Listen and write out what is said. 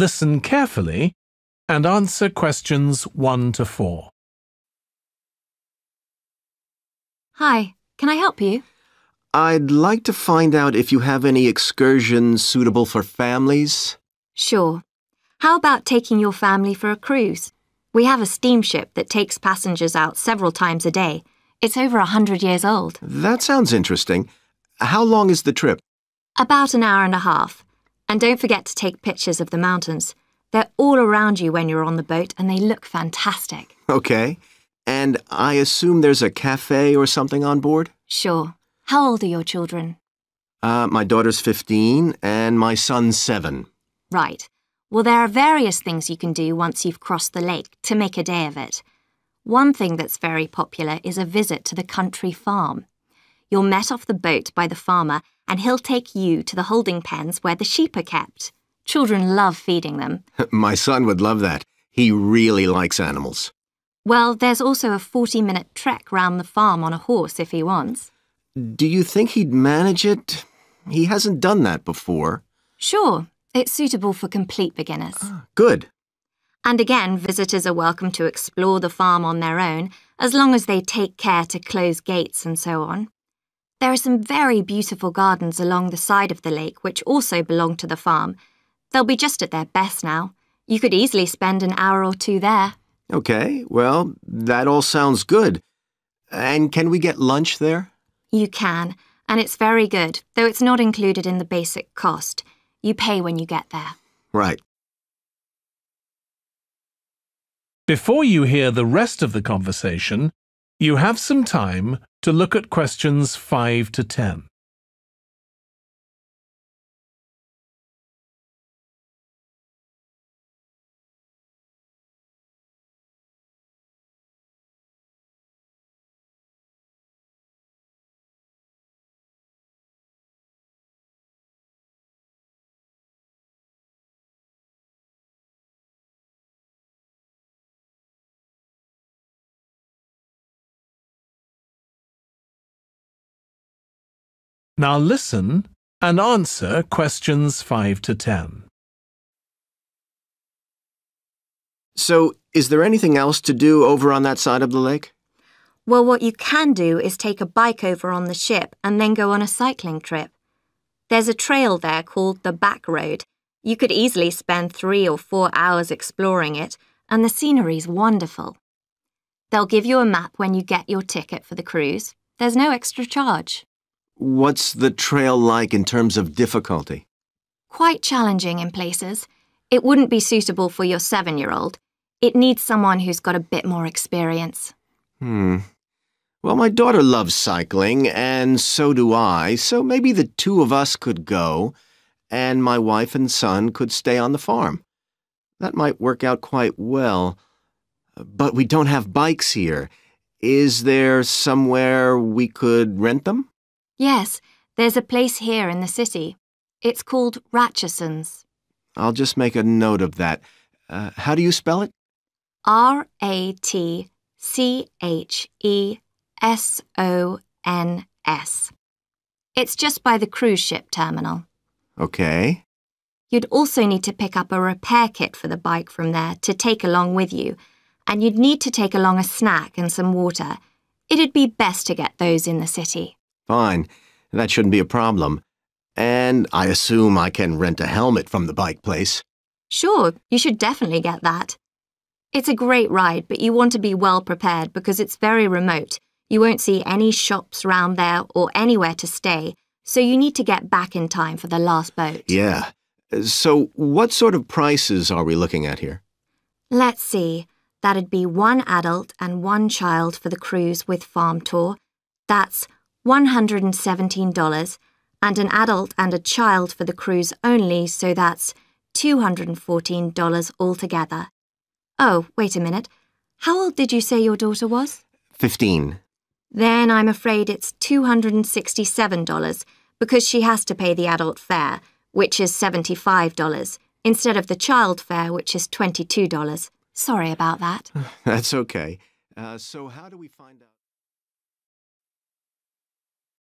Listen carefully and answer questions 1 to 4. Hi, can I help you? I'd like to find out if you have any excursions suitable for families. Sure. How about taking your family for a cruise? We have a steamship that takes passengers out several times a day. It's over 100 years old. That sounds interesting. How long is the trip? About an hour and a half. And don't forget to take pictures of the mountains. They're all around you when you're on the boat and they look fantastic. Okay. And I assume there's a cafe or something on board? Sure. How old are your children? My daughter's 15 and my son's 7. Right. Well, there are various things you can do once you've crossed the lake to make a day of it. One thing that's very popular is a visit to the country farm. You're met off the boat by the farmer and he'll take you to the holding pens where the sheep are kept. Children love feeding them. My son would love that. He really likes animals. Well, there's also a 40-minute trek round the farm on a horse if he wants. Do you think he'd manage it? He hasn't done that before. Sure. It's suitable for complete beginners. Good. And again, visitors are welcome to explore the farm on their own, as long as they take care to close gates and so on. There are some very beautiful gardens along the side of the lake which also belong to the farm. They'll be just at their best now. You could easily spend an hour or 2 there. Okay, well, that all sounds good. And can we get lunch there? You can, and it's very good, though it's not included in the basic cost. You pay when you get there. Right. Before you hear the rest of the conversation, you have some time to look at questions 5 to 10. Now listen and answer questions 5 to 10. So, is there anything else to do over on that side of the lake? Well, what you can do is take a bike over on the ship and then go on a cycling trip. There's a trail there called the Back Road. You could easily spend 3 or 4 hours exploring it, and the scenery's wonderful. They'll give you a map when you get your ticket for the cruise. There's no extra charge. What's the trail like in terms of difficulty? Quite challenging in places. It wouldn't be suitable for your 7-year-old. It needs someone who's got a bit more experience. Well, my daughter loves cycling, and so do I, so maybe the 2 of us could go, and my wife and son could stay on the farm. That might work out quite well. But we don't have bikes here. Is there somewhere we could rent them? Yes, there's a place here in the city. It's called Ratcheson's. I'll just make a note of that. How do you spell it? Ratchesons. It's just by the cruise ship terminal. Okay. You'd also need to pick up a repair kit for the bike from there to take along with you, and you'd need to take along a snack and some water. It'd be best to get those in the city. Fine. That shouldn't be a problem. And I assume I can rent a helmet from the bike place. Sure, you should definitely get that. It's a great ride, but you want to be well prepared because it's very remote. You won't see any shops round there or anywhere to stay, so you need to get back in time for the last boat. Yeah. So what sort of prices are we looking at here? Let's see. That'd be 1 adult and 1 child for the cruise with farm tour. That's $117, and an adult and a child for the cruise only, so that's $214 altogether. Oh, wait a minute. How old did you say your daughter was? 15. Then I'm afraid it's $267 because she has to pay the adult fare, which is $75, instead of the child fare, which is $22. Sorry about that. That's okay. So how do we find out?